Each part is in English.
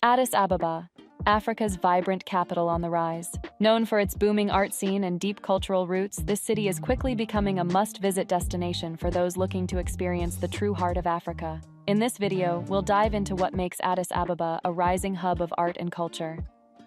Addis Ababa, Africa's vibrant capital on the rise. Known for its booming art scene and deep cultural roots, this city is quickly becoming a must-visit destination for those looking to experience the true heart of Africa. In this video, we'll dive into what makes Addis Ababa a rising hub of art and culture.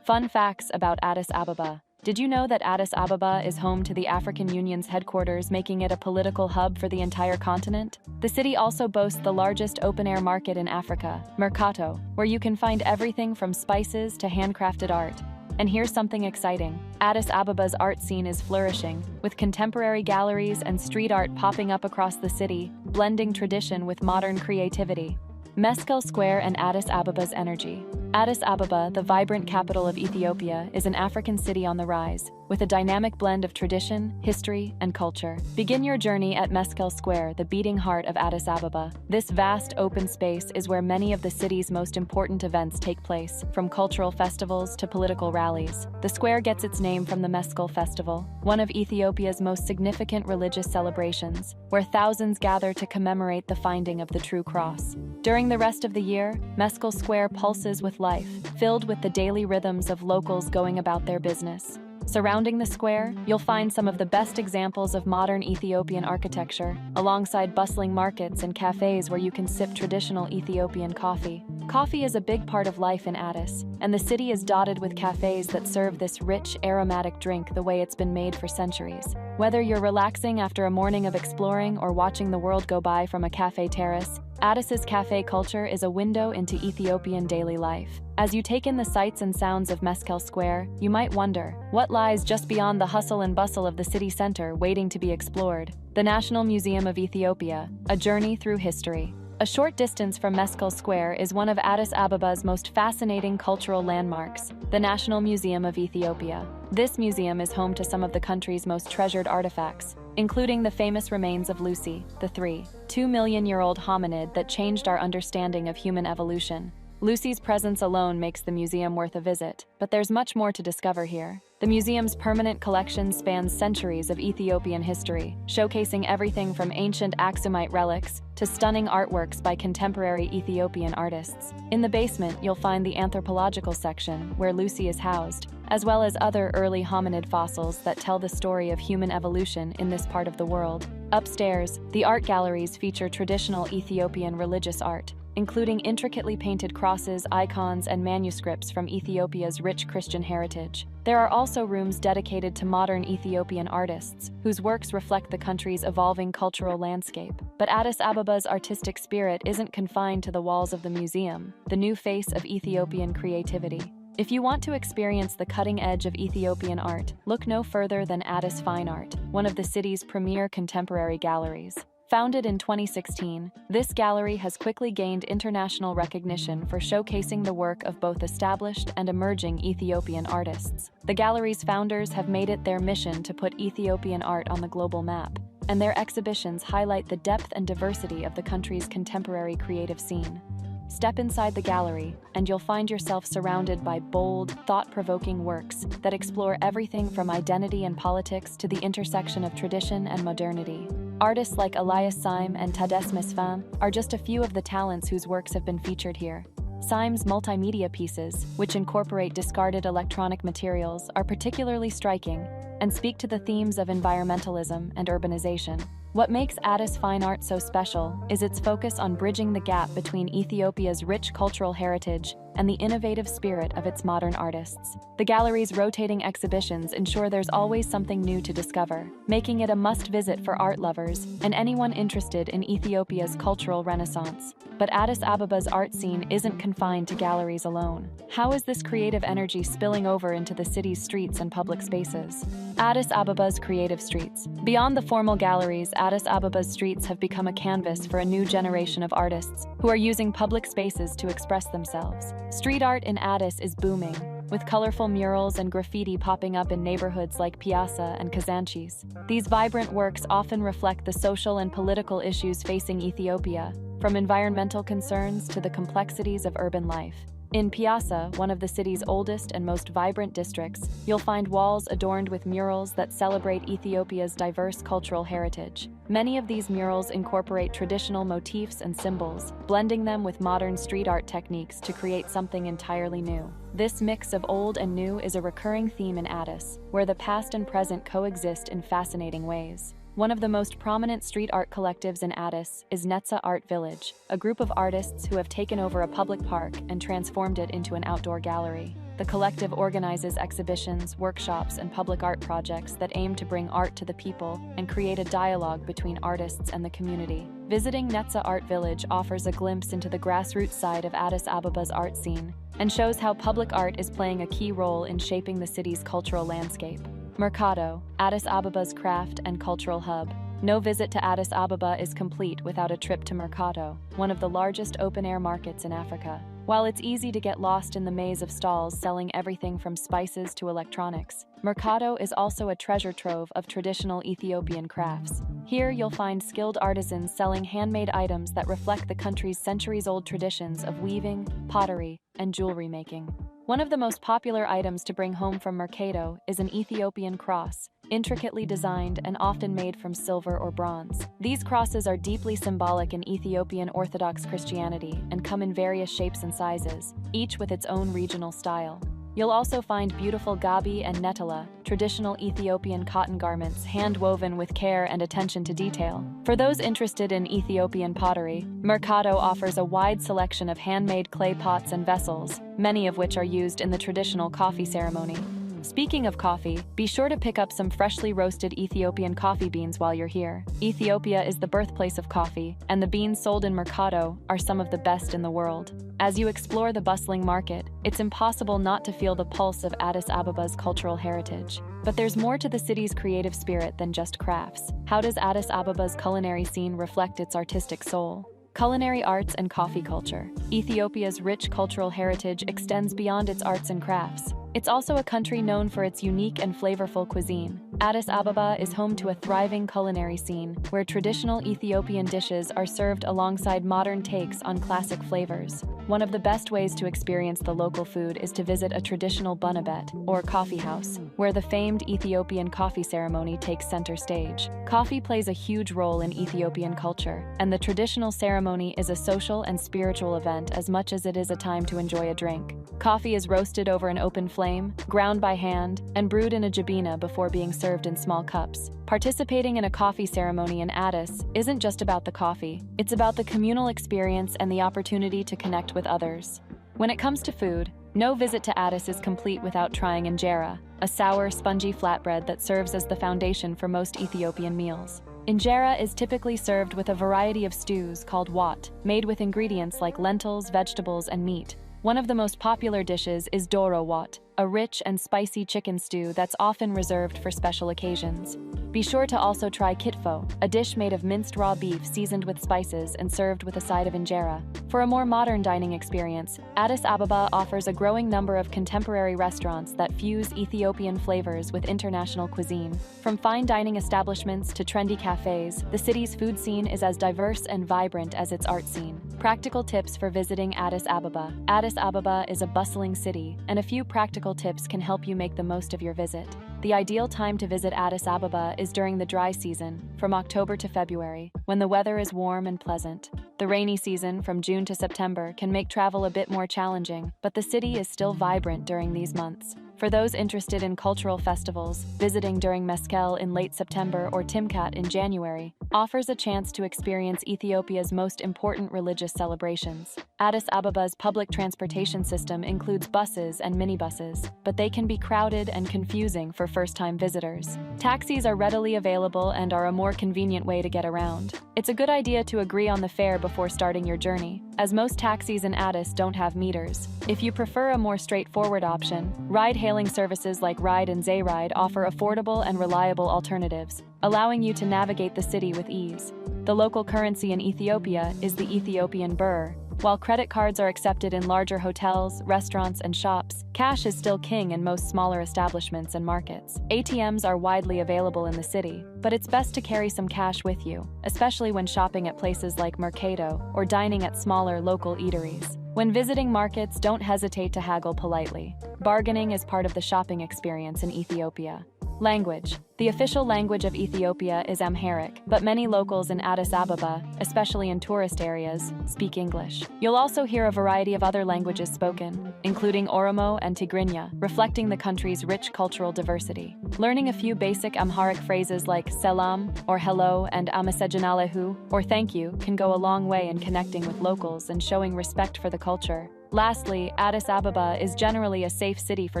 Fun facts about Addis Ababa. Did you know that Addis Ababa is home to the African Union's headquarters, making it a political hub for the entire continent? The city also boasts the largest open-air market in Africa, Mercato, where you can find everything from spices to handcrafted art. And here's something exciting. Addis Ababa's art scene is flourishing, with contemporary galleries and street art popping up across the city, blending tradition with modern creativity. Meskel Square and Addis Ababa's energy. Addis Ababa, the vibrant capital of Ethiopia, is an African city on the rise, with a dynamic blend of tradition, history, and culture. Begin your journey at Meskel Square, the beating heart of Addis Ababa. This vast open space is where many of the city's most important events take place, from cultural festivals to political rallies. The square gets its name from the Meskel Festival, one of Ethiopia's most significant religious celebrations, where thousands gather to commemorate the finding of the true cross. During the rest of the year, Meskel Square pulses with life, filled with the daily rhythms of locals going about their business. Surrounding the square, you'll find some of the best examples of modern Ethiopian architecture, alongside bustling markets and cafes where you can sip traditional Ethiopian coffee. Coffee is a big part of life in Addis, and the city is dotted with cafes that serve this rich, aromatic drink the way it's been made for centuries. Whether you're relaxing after a morning of exploring or watching the world go by from a cafe terrace, Addis's cafe culture is a window into Ethiopian daily life. As you take in the sights and sounds of Meskel Square, you might wonder, what lies just beyond the hustle and bustle of the city center waiting to be explored? The National Museum of Ethiopia, a journey through history. A short distance from Meskel Square is one of Addis Ababa's most fascinating cultural landmarks, the National Museum of Ethiopia. This museum is home to some of the country's most treasured artifacts, including the famous remains of Lucy, the 2-million-year-old hominid that changed our understanding of human evolution. Lucy's presence alone makes the museum worth a visit, but there's much more to discover here. The museum's permanent collection spans centuries of Ethiopian history, showcasing everything from ancient Aksumite relics to stunning artworks by contemporary Ethiopian artists. In the basement, you'll find the anthropological section, where Lucy is housed, as well as other early hominid fossils that tell the story of human evolution in this part of the world. Upstairs, the art galleries feature traditional Ethiopian religious art, including intricately painted crosses, icons, and manuscripts from Ethiopia's rich Christian heritage. There are also rooms dedicated to modern Ethiopian artists, whose works reflect the country's evolving cultural landscape. But Addis Ababa's artistic spirit isn't confined to the walls of the museum, the new face of Ethiopian creativity. If you want to experience the cutting edge of Ethiopian art, look no further than Addis Fine Art, one of the city's premier contemporary galleries. Founded in 2016, this gallery has quickly gained international recognition for showcasing the work of both established and emerging Ethiopian artists. The gallery's founders have made it their mission to put Ethiopian art on the global map, and their exhibitions highlight the depth and diversity of the country's contemporary creative scene. Step inside the gallery, and you'll find yourself surrounded by bold, thought-provoking works that explore everything from identity and politics to the intersection of tradition and modernity. Artists like Elias Syme and Tadesse Mesfin are just a few of the talents whose works have been featured here. Syme's multimedia pieces, which incorporate discarded electronic materials, are particularly striking and speak to the themes of environmentalism and urbanization. What makes Addis Fine Art so special is its focus on bridging the gap between Ethiopia's rich cultural heritage and the innovative spirit of its modern artists. The gallery's rotating exhibitions ensure there's always something new to discover, making it a must-visit for art lovers and anyone interested in Ethiopia's cultural renaissance. But Addis Ababa's art scene isn't confined to galleries alone. How is this creative energy spilling over into the city's streets and public spaces? Addis Ababa's creative streets. Beyond the formal galleries, Addis Ababa's streets have become a canvas for a new generation of artists who are using public spaces to express themselves. Street art in Addis is booming, with colorful murals and graffiti popping up in neighborhoods like Piazza and Kazanchis. These vibrant works often reflect the social and political issues facing Ethiopia, from environmental concerns to the complexities of urban life. In Piazza, one of the city's oldest and most vibrant districts, you'll find walls adorned with murals that celebrate Ethiopia's diverse cultural heritage. Many of these murals incorporate traditional motifs and symbols, blending them with modern street art techniques to create something entirely new. This mix of old and new is a recurring theme in Addis, where the past and present coexist in fascinating ways. One of the most prominent street art collectives in Addis is Netza Art Village, a group of artists who have taken over a public park and transformed it into an outdoor gallery. The collective organizes exhibitions, workshops, and public art projects that aim to bring art to the people and create a dialogue between artists and the community. Visiting Netza Art Village offers a glimpse into the grassroots side of Addis Ababa's art scene and shows how public art is playing a key role in shaping the city's cultural landscape. Mercado, Addis Ababa's craft and cultural hub. No visit to Addis Ababa is complete without a trip to Mercado, one of the largest open-air markets in Africa. While it's easy to get lost in the maze of stalls selling everything from spices to electronics, Mercado is also a treasure trove of traditional Ethiopian crafts. Here you'll find skilled artisans selling handmade items that reflect the country's centuries-old traditions of weaving, pottery, and jewelry making. One of the most popular items to bring home from Mercado is an Ethiopian cross, intricately designed and often made from silver or bronze. These crosses are deeply symbolic in Ethiopian Orthodox Christianity and come in various shapes and sizes, each with its own regional style. You'll also find beautiful gabi and netela, traditional Ethiopian cotton garments hand-woven with care and attention to detail. For those interested in Ethiopian pottery, Mercado offers a wide selection of handmade clay pots and vessels, many of which are used in the traditional coffee ceremony. Speaking of coffee, be sure to pick up some freshly roasted Ethiopian coffee beans while you're here. Ethiopia is the birthplace of coffee, and the beans sold in Mercado are some of the best in the world. As you explore the bustling market, it's impossible not to feel the pulse of Addis Ababa's cultural heritage. But there's more to the city's creative spirit than just crafts. How does Addis Ababa's culinary scene reflect its artistic soul? Culinary arts and coffee culture. Ethiopia's rich cultural heritage extends beyond its arts and crafts. It's also a country known for its unique and flavorful cuisine. Addis Ababa is home to a thriving culinary scene, where traditional Ethiopian dishes are served alongside modern takes on classic flavors. One of the best ways to experience the local food is to visit a traditional bunabet, or coffee house, where the famed Ethiopian coffee ceremony takes center stage. Coffee plays a huge role in Ethiopian culture, and the traditional ceremony is a social and spiritual event as much as it is a time to enjoy a drink. Coffee is roasted over an open flame, ground by hand, and brewed in a jabina before being served in small cups. Participating in a coffee ceremony in Addis isn't just about the coffee, it's about the communal experience and the opportunity to connect with others. When it comes to food, no visit to Addis is complete without trying injera, a sour, spongy flatbread that serves as the foundation for most Ethiopian meals. Injera is typically served with a variety of stews called wat, made with ingredients like lentils, vegetables, and meat. One of the most popular dishes is doro wat, a rich and spicy chicken stew that's often reserved for special occasions. Be sure to also try kitfo, a dish made of minced raw beef seasoned with spices and served with a side of injera. For a more modern dining experience, Addis Ababa offers a growing number of contemporary restaurants that fuse Ethiopian flavors with international cuisine. From fine dining establishments to trendy cafes, the city's food scene is as diverse and vibrant as its art scene. Practical tips for visiting Addis Ababa. Addis Ababa is a bustling city, and a few practical tips can help you make the most of your visit. The ideal time to visit Addis Ababa is during the dry season, from October to February, when the weather is warm and pleasant. The rainy season, from June to September, can make travel a bit more challenging, but the city is still vibrant during these months. For those interested in cultural festivals, visiting during Meskel in late September or Timkat in January offers a chance to experience Ethiopia's most important religious celebrations. Addis Ababa's public transportation system includes buses and minibuses, but they can be crowded and confusing for first-time visitors. Taxis are readily available and are a more convenient way to get around. It's a good idea to agree on the fare before starting your journey, as most taxis in Addis don't have meters. If you prefer a more straightforward option, ride-hailing services like Ride and Zayride offer affordable and reliable alternatives, allowing you to navigate the city with ease. The local currency in Ethiopia is the Ethiopian birr. While credit cards are accepted in larger hotels, restaurants, and shops, cash is still king in most smaller establishments and markets. ATMs are widely available in the city, but it's best to carry some cash with you, especially when shopping at places like Mercado or dining at smaller local eateries. When visiting markets, don't hesitate to haggle politely. Bargaining is part of the shopping experience in Ethiopia. Language. The official language of Ethiopia is Amharic, but many locals in Addis Ababa, especially in tourist areas, speak English. You'll also hear a variety of other languages spoken, including Oromo and Tigrinya, reflecting the country's rich cultural diversity. Learning a few basic Amharic phrases like selam, or hello, and amasejinalehu, or thank you, can go a long way in connecting with locals and showing respect for the culture. Lastly, Addis Ababa is generally a safe city for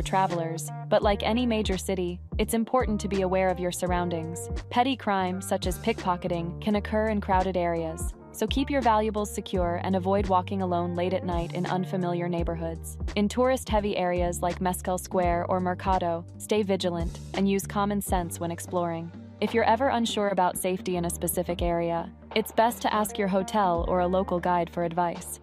travelers, but like any major city, it's important to be aware of your surroundings. Petty crime, such as pickpocketing, can occur in crowded areas, so keep your valuables secure and avoid walking alone late at night in unfamiliar neighborhoods. In tourist-heavy areas like Meskel Square or Mercado, stay vigilant and use common sense when exploring. If you're ever unsure about safety in a specific area, it's best to ask your hotel or a local guide for advice.